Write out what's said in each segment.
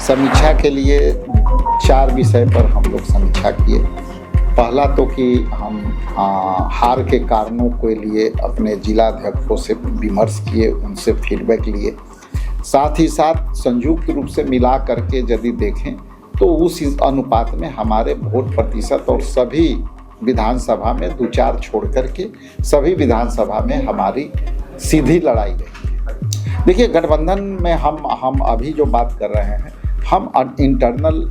समीक्षा के लिए 4 विषय पर हम लोग समीक्षा किए। पहला तो कि हम हार के कारणों के लिए अपने जिलाध्यक्षों से विमर्श किए, उनसे फीडबैक लिए। साथ ही साथ संयुक्त रूप से मिला करके यदि देखें तो उस अनुपात में हमारे वोट प्रतिशत और सभी विधानसभा में 2-4 छोड़ करके सभी विधानसभा में हमारी सीधी लड़ाई रही। देखिए, गठबंधन में हम अभी जो बात कर रहे हैं, हम इंटरनल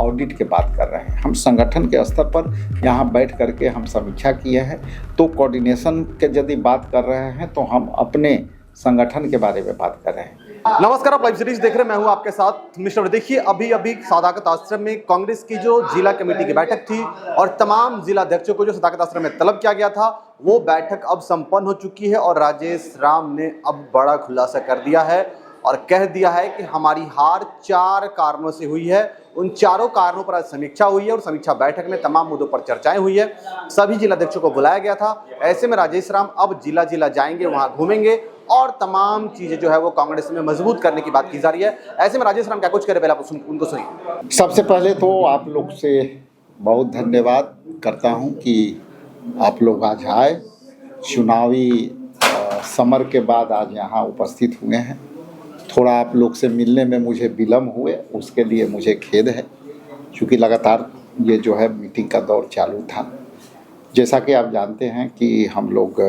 ऑडिट की बात कर रहे हैं। हम संगठन के स्तर पर यहाँ बैठ करके हम समीक्षा किए हैं। तो कोऑर्डिनेशन के यदि बात कर रहे हैं तो हम अपने संगठन के बारे में बात कर रहे हैं। नमस्कार, आप लाइव सीरीज देख रहे हैं। मैं हूं आपके साथ मिस्टर। देखिए, अभी सदाकत आश्रम में कांग्रेस की जो जिला कमेटी की बैठक थी और तमाम जिला अध्यक्षों को जो सदाकत आश्रम में तलब किया गया था, वो बैठक अब संपन्न हो चुकी है और राजेश राम ने अब बड़ा खुलासा कर दिया है और कह दिया है कि हमारी हार 4 कारणों से हुई है। उन चारों कारणों पर आज समीक्षा हुई है और समीक्षा बैठक में तमाम मुद्दों पर चर्चाएं हुई है। सभी जिलाध्यक्षों को बुलाया गया था। ऐसे में राजेश राम अब जिला जाएंगे, वहां घूमेंगे और तमाम चीजें जो है वो कांग्रेस में मजबूत करने की बात की जा रही है। ऐसे में राजेश राम क्या कुछ करे, पहले आप उनको सुनिए। सबसे पहले तो आप लोग से बहुत धन्यवाद करता हूं कि आप लोग आज आए, चुनावी समर के बाद आज यहाँ उपस्थित हुए हैं। थोड़ा आप लोग से मिलने में मुझे विलम्ब हुए, उसके लिए मुझे खेद है, क्योंकि लगातार ये जो है मीटिंग का दौर चालू था। जैसा कि आप जानते हैं कि हम लोग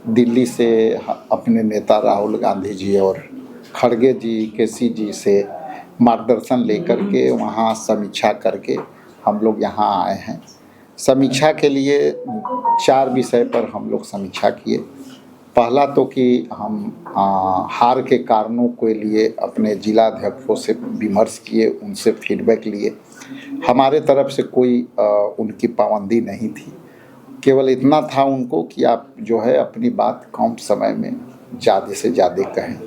दिल्ली से अपने नेता राहुल गांधी जी और खड़गे जी, केसी जी से मार्गदर्शन लेकर के वहाँ समीक्षा करके हम लोग यहाँ आए हैं। समीक्षा के लिए 4 विषय पर हम लोग समीक्षा किए। पहला तो कि हम हार के कारणों के लिए अपने जिलाध्यक्षों से विमर्श किए, उनसे फीडबैक लिए। हमारे तरफ से कोई उनकी पाबंदी नहीं थी, केवल इतना था उनको कि आप जो है अपनी बात कम समय में ज़्यादा से ज़्यादा कहें।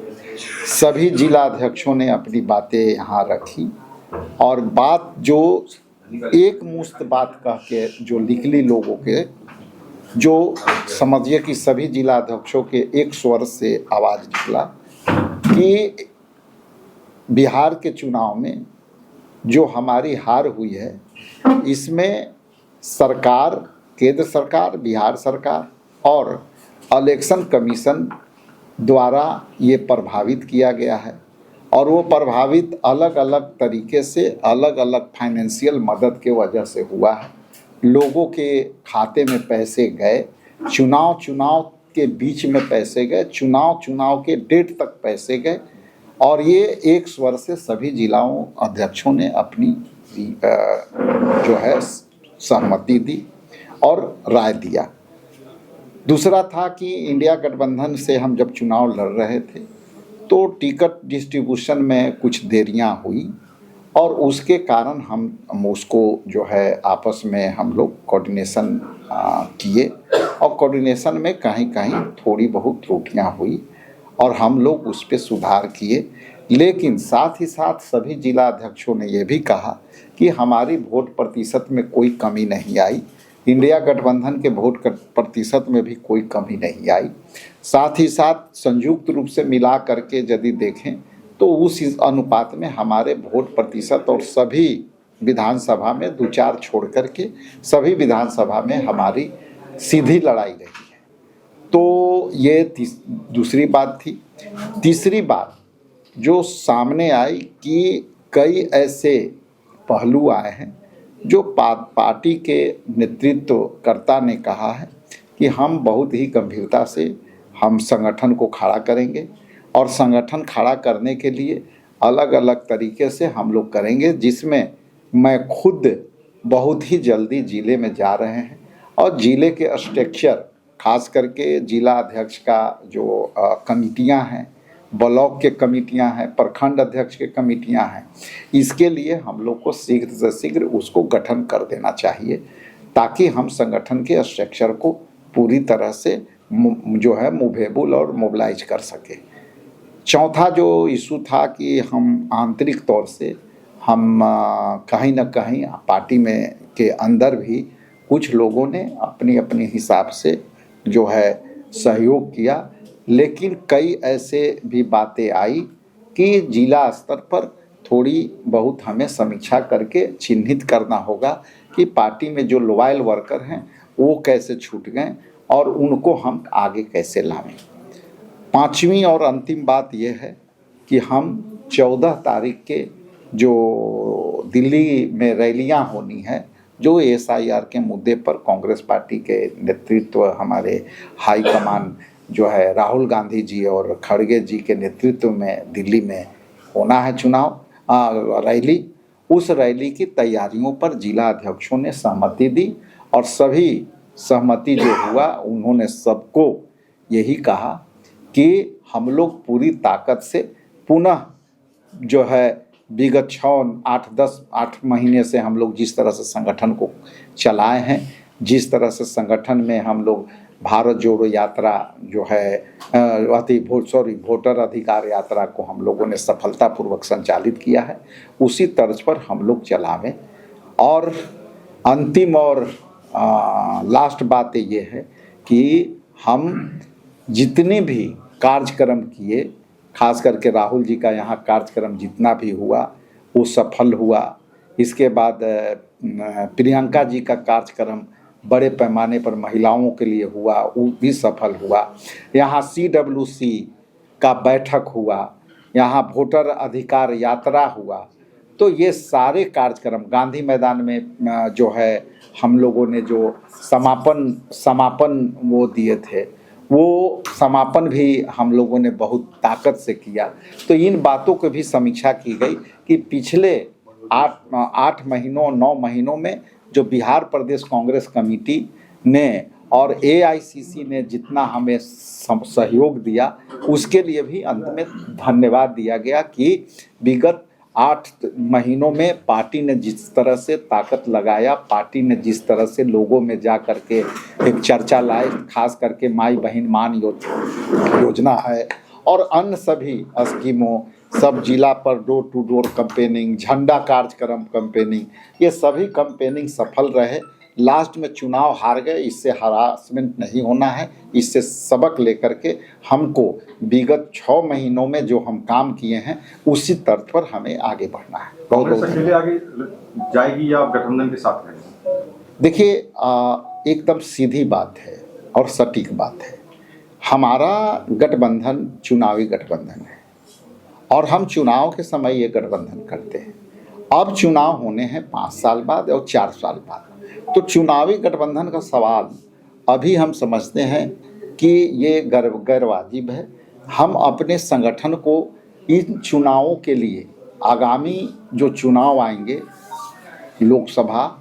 सभी जिलाध्यक्षों ने अपनी बातें यहाँ रखी और बात जो एक मुश्त बात कह के जो निकली लोगों के, जो समझिए कि सभी जिलाध्यक्षों के एक स्वर से आवाज़ निकला कि बिहार के चुनाव में जो हमारी हार हुई है, इसमें सरकार, केंद्र सरकार, बिहार सरकार और इलेक्शन कमीशन द्वारा ये प्रभावित किया गया है। और वो प्रभावित अलग अलग तरीके से, अलग अलग फाइनेंशियल मदद के वजह से हुआ है। लोगों के खाते में पैसे गए, चुनाव के बीच में पैसे गए, चुनाव के डेट तक पैसे गए और ये एक स्वर से सभी जिलाओं अध्यक्षों ने अपनी जो है सहमति दी और राय दिया। दूसरा था कि इंडिया गठबंधन से हम जब चुनाव लड़ रहे थे तो टिकट डिस्ट्रीब्यूशन में कुछ देरियां हुई और उसके कारण हम उसको जो है आपस में हम लोग कोऑर्डिनेशन किए और कोऑर्डिनेशन में कहीं कहीं थोड़ी बहुत त्रुटियां हुई और हम लोग उस पर सुधार किए। लेकिन साथ ही साथ सभी जिला अध्यक्षों ने ये भी कहा कि हमारी वोट प्रतिशत में कोई कमी नहीं आई, इंडिया गठबंधन के वोट प्रतिशत में भी कोई कमी नहीं आई। साथ ही साथ संयुक्त रूप से मिला करके यदि देखें तो उस अनुपात में हमारे वोट प्रतिशत और सभी विधानसभा में 2-4 छोड़ करके सभी विधानसभा में हमारी सीधी लड़ाई रही है। तो ये दूसरी बात थी। तीसरी बात जो सामने आई कि कई ऐसे पहलू आए हैं जो पार्टी के नेतृत्वकर्ता ने कहा है कि हम बहुत ही गंभीरता से हम संगठन को खड़ा करेंगे और संगठन खड़ा करने के लिए अलग अलग तरीके से हम लोग करेंगे, जिसमें मैं खुद बहुत ही जल्दी ज़िले में जा रहे हैं और ज़िले के स्ट्रक्चर, खास करके जिला अध्यक्ष का जो कमिटियां हैं, ब्लॉक के कमिटियां हैं, प्रखंड अध्यक्ष के कमिटियां हैं, इसके लिए हम लोग को शीघ्र से शीघ्र उसको गठन कर देना चाहिए ताकि हम संगठन के स्ट्रक्चर को पूरी तरह से जो है मूवेबल और मोबिलाइज कर सके। चौथा जो इशू था कि हम आंतरिक तौर से हम कहीं ना कहीं पार्टी में के अंदर भी कुछ लोगों ने अपनी अपनी हिसाब से जो है सहयोग किया, लेकिन कई ऐसे भी बातें आई कि जिला स्तर पर थोड़ी बहुत हमें समीक्षा करके चिन्हित करना होगा कि पार्टी में जो लॉयल वर्कर हैं वो कैसे छूट गए और उनको हम आगे कैसे लावें। पांचवी और अंतिम बात यह है कि हम 14 तारीख के जो दिल्ली में रैलियां होनी है, जो SIR के मुद्दे पर कांग्रेस पार्टी के नेतृत्व, हमारे हाई कमान जो है राहुल गांधी जी और खड़गे जी के नेतृत्व में दिल्ली में होना है चुनाव रैली, उस रैली की तैयारियों पर जिला अध्यक्षों ने सहमति दी और सभी सहमति जो हुआ उन्होंने सबको यही कहा कि हम लोग पूरी ताकत से पुनः जो है विगत 8 महीने से हम लोग जिस तरह से संगठन को चलाए हैं, जिस तरह से संगठन में हम लोग भारत जोड़ो यात्रा जो है वोटर अधिकार यात्रा को हम लोगों ने सफलतापूर्वक संचालित किया है, उसी तर्ज पर हम लोग चलावें। और अंतिम और लास्ट बात ये है कि हम जितने भी कार्यक्रम किए, खास करके राहुल जी का यहाँ कार्यक्रम जितना भी हुआ वो सफल हुआ। इसके बाद प्रियंका जी का कार्यक्रम बड़े पैमाने पर महिलाओं के लिए हुआ, वो भी सफल हुआ। यहाँ CWC का बैठक हुआ, यहाँ वोटर अधिकार यात्रा हुआ। तो ये सारे कार्यक्रम गांधी मैदान में जो है हम लोगों ने जो समापन वो दिए थे, वो समापन भी हम लोगों ने बहुत ताकत से किया। तो इन बातों की भी समीक्षा की गई कि पिछले 8 महीनों 9 महीनों में जो बिहार प्रदेश कांग्रेस कमेटी ने और AICC ने जितना हमें सहयोग दिया, उसके लिए भी अंत में धन्यवाद दिया गया कि विगत 8 महीनों में पार्टी ने जिस तरह से ताकत लगाया, पार्टी ने जिस तरह से लोगों में जा करके एक चर्चा लाई, खास करके माई बहन मान योजना है और अन्य सभी स्कीमों, सब जिला पर डोर टू डोर कैंपेनिंग, झंडा कार्यक्रम कैंपेनिंग, ये सभी कैंपेनिंग सफल रहे। लास्ट में चुनाव हार गए, इससे हरासमेंट नहीं होना है, इससे सबक लेकर के हमको विगत 6 महीनों में जो हम काम किए हैं उसी तर्ज पर हमें आगे बढ़ना है। कांग्रेस अकेले आगे जाएगी या गठबंधन के साथ रहेगी? देखिए, एकदम सीधी बात है और सटीक बात है। हमारा गठबंधन चुनावी गठबंधन है और हम चुनाव के समय ये गठबंधन करते हैं। अब चुनाव होने हैं 5 साल बाद और 4 साल बाद, तो चुनावी गठबंधन का सवाल अभी हम समझते हैं कि ये गैर वाजिब है। हम अपने संगठन को इन चुनावों के लिए, आगामी जो चुनाव आएंगे लोकसभा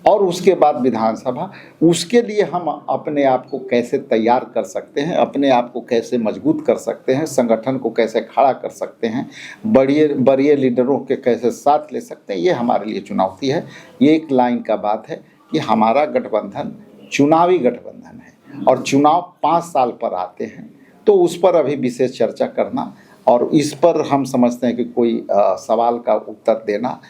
और उसके बाद विधानसभा, उसके लिए हम अपने आप को कैसे तैयार कर सकते हैं, अपने आप को कैसे मजबूत कर सकते हैं, संगठन को कैसे खड़ा कर सकते हैं, बड़े लीडरों के कैसे साथ ले सकते हैं, ये हमारे लिए चुनौती है। ये एक लाइन का बात है कि हमारा गठबंधन चुनावी गठबंधन है और चुनाव 5 साल पर आते हैं, तो उस पर अभी विशेष चर्चा करना और इस पर हम समझते हैं कि कोई सवाल का उत्तर देना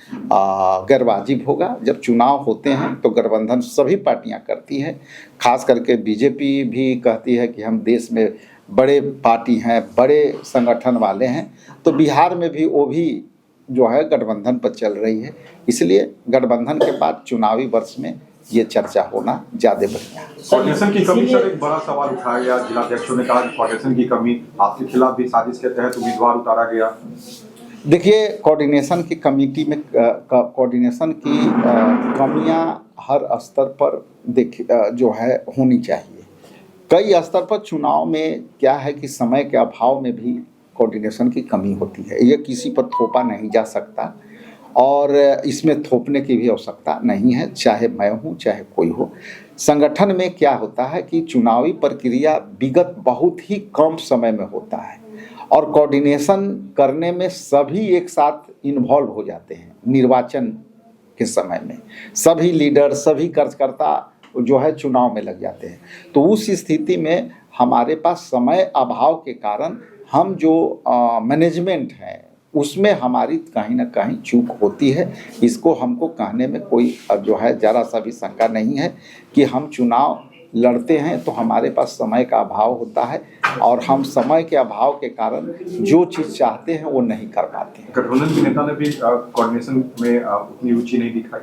गैरवाजिब होगा। जब चुनाव होते हैं तो गठबंधन सभी पार्टियां करती हैं, खास करके BJP भी कहती है कि हम देश में बड़े पार्टी हैं, बड़े संगठन वाले हैं, तो बिहार में भी वो भी जो है गठबंधन पर चल रही है। इसलिए गठबंधन के बाद चुनावी वर्ष में ये चर्चा होना ज़्यादा बढ़िया है। कोऑर्डिनेशन की कमी सर एक बड़ा सवाल उठाया गया। जिलाध्यक्षों ने कहा कि कोऑर्डिनेशन की कमी, आपके खिलाफ भी साजिश के तहत उम्मीदवार उतारा गया। देखिए, कोऑर्डिनेशन की कमेटी में कोऑर्डिनेशन की कमियां हर स्तर पर जो है होनी चाहिए। कई स्तर पर चुनाव में क्या है कि समय के अभाव में भी कोऑर्डिनेशन की कमी होती है, ये किसी पर थोपा नहीं जा सकता और इसमें थोपने की भी आवश्यकता नहीं है, चाहे मैं हूँ चाहे कोई हो। संगठन में क्या होता है कि चुनावी प्रक्रिया विगत बहुत ही कम समय में होता है और कोऑर्डिनेशन करने में सभी एक साथ इन्वॉल्व हो जाते हैं। निर्वाचन के समय में सभी लीडर, सभी कार्यकर्ता जो है चुनाव में लग जाते हैं, तो उस स्थिति में हमारे पास समय अभाव के कारण हम जो मैनेजमेंट है उसमें हमारी कहीं ना कहीं चूक होती है। इसको हमको कहने में कोई जो है ज़रा सा भी शंका नहीं है कि हम चुनाव लड़ते हैं तो हमारे पास समय का अभाव होता है और हम समय के अभाव के कारण जो चीज़ चाहते हैं वो नहीं कर पाते हैं। गठबंधन के नेता ने भी कोऑर्डिनेशन में उतनी रुचि नहीं दिखाई।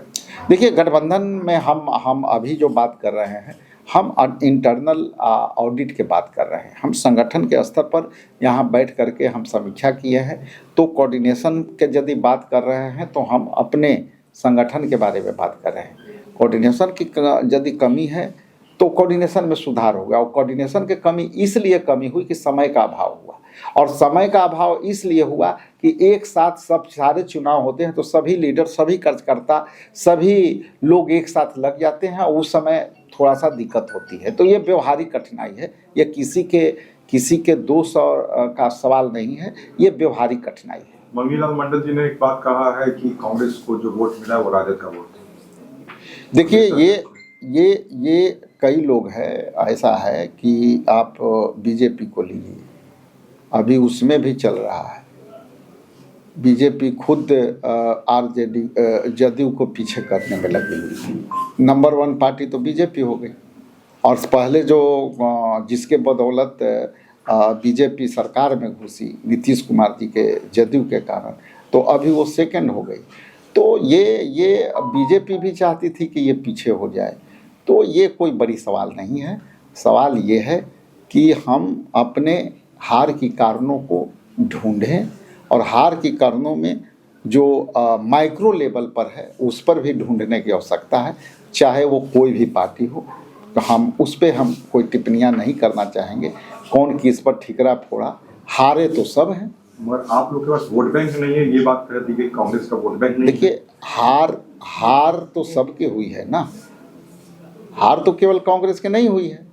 देखिए, गठबंधन में हम अभी जो बात कर रहे हैं, हम इंटरनल ऑडिट के बात कर रहे हैं। हम संगठन के स्तर पर यहाँ बैठ करके हम समीक्षा किए हैं। तो कोऑर्डिनेशन के यदि बात कर रहे हैं तो हम अपने संगठन के बारे में बात कर रहे हैं। कोऑर्डिनेशन की यदि कमी है तो कोऑर्डिनेशन में सुधार होगा, और कोऑर्डिनेशन की कमी इसलिए कमी हुई कि समय का अभाव हुआ, और समय का अभाव इसलिए हुआ कि एक साथ सब सारे चुनाव होते हैं तो सभी लीडर, सभी कार्यकर्ता, सभी लोग एक साथ लग जाते हैं और उस समय थोड़ा सा दिक्कत होती है। तो ये व्यवहारिक कठिनाई है, ये किसी के दोष और का सवाल नहीं है, ये व्यवहारिक कठिनाई है। मंगनीलाल मंडल जी ने एक बात कहा है कि कांग्रेस को जो वोट मिला है वो राजद का वोट है। देखिए, ये कई लोग हैं, ऐसा है कि आप बीजेपी को लीजिए, अभी उसमें भी चल रहा है। बीजेपी खुद आरजेडी जदयू को पीछे करने में लगी हुई है। नंबर 1 पार्टी तो बीजेपी हो गई, और पहले जो जिसके बदौलत बीजेपी सरकार में घुसी नीतीश कुमार जी के जदयू के कारण, तो अभी वो सेकंड हो गई। तो ये बीजेपी भी चाहती थी कि ये पीछे हो जाए। तो ये कोई बड़ी सवाल नहीं है। सवाल ये है कि हम अपने हार की कारणों को ढूंढें, और हार की कारणों में जो माइक्रो लेवल पर है उस पर भी ढूंढने की आवश्यकता है, चाहे वो कोई भी पार्टी हो। तो हम उस पर हम कोई टिप्पणियां नहीं करना चाहेंगे, कौन किस पर ठिकरा फोड़ा। हारे तो सब हैं, मगर आप लोग के पास वोट बैंक नहीं है, ये बात कह दी कि कांग्रेस का वोट बैंक नहीं है। देखिए, हार तो सबके हुई है ना, हार तो केवल कांग्रेस के नहीं हुई है।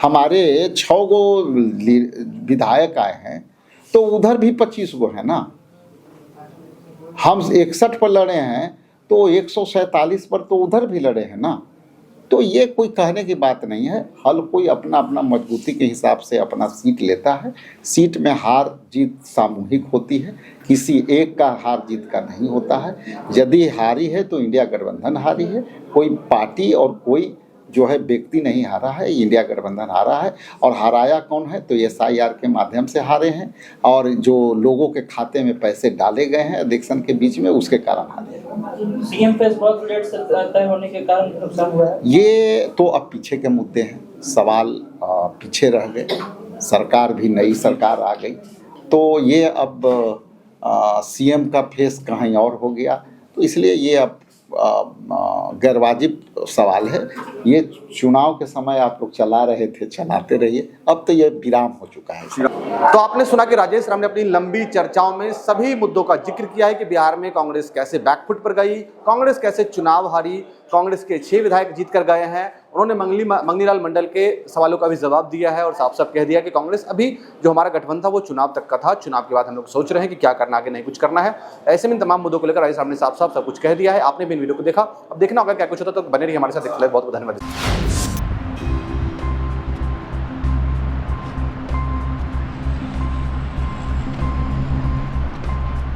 हमारे 6 गो विधायक आए हैं तो उधर भी 25 गो है ना। हम 61 पर लड़े हैं तो 147 पर तो उधर भी लड़े हैं ना। तो ये कोई कहने की बात नहीं है। हल कोई अपना अपना मजबूती के हिसाब से अपना सीट लेता है। सीट में हार जीत सामूहिक होती है, किसी एक का हार जीत का नहीं होता है। यदि हारी है तो इंडिया गठबंधन हारी है, कोई पार्टी और कोई जो है व्यक्ति नहीं हारा है, इंडिया गठबंधन हारा है। और हराया कौन है तो SIR के माध्यम से हारे हैं, और जो लोगों के खाते में पैसे डाले गए हैं इलेक्शन के बीच में, उसके कारण हारे हैं। सीएम फेस बहुत लेट से तय होने के कारण नुकसान हुआ है। ये तो अब पीछे के मुद्दे हैं, सवाल पीछे रह गए। सरकार भी, नई सरकार आ गई तो ये अब CM का फेस कहीं और हो गया, तो इसलिए ये अब गैरवाजिब सवाल है। ये चुनाव के समय आप लोग चला रहे थे, चलाते रहिए, अब तो ये विराम हो चुका है। तो आपने सुना कि राजेश राम ने अपनी लंबी चर्चाओं में सभी मुद्दों का जिक्र किया है कि बिहार में कांग्रेस कैसे बैकफुट पर गई, कांग्रेस कैसे चुनाव हारी, कांग्रेस के 6 विधायक जीत कर गए हैं। उन्होंने मंगनीलाल मंडल के सवालों का भी जवाब दिया है और साफ साफ कह दिया कि कांग्रेस अभी जो हमारा गठबंधन था वो चुनाव तक का था, चुनाव के बाद हम लोग सोच रहे हैं कि क्या करना, आगे नहीं कुछ करना है। ऐसे में इन तमाम मुद्दों को लेकर राजेश राम ने साफ साफ सब कुछ कह दिया है। आपने भी इन वीडियो को देखा, अब देखना होगा क्या कुछ होता, तो बने रहिए हमारे साथ। बहुत बहुत धन्यवाद।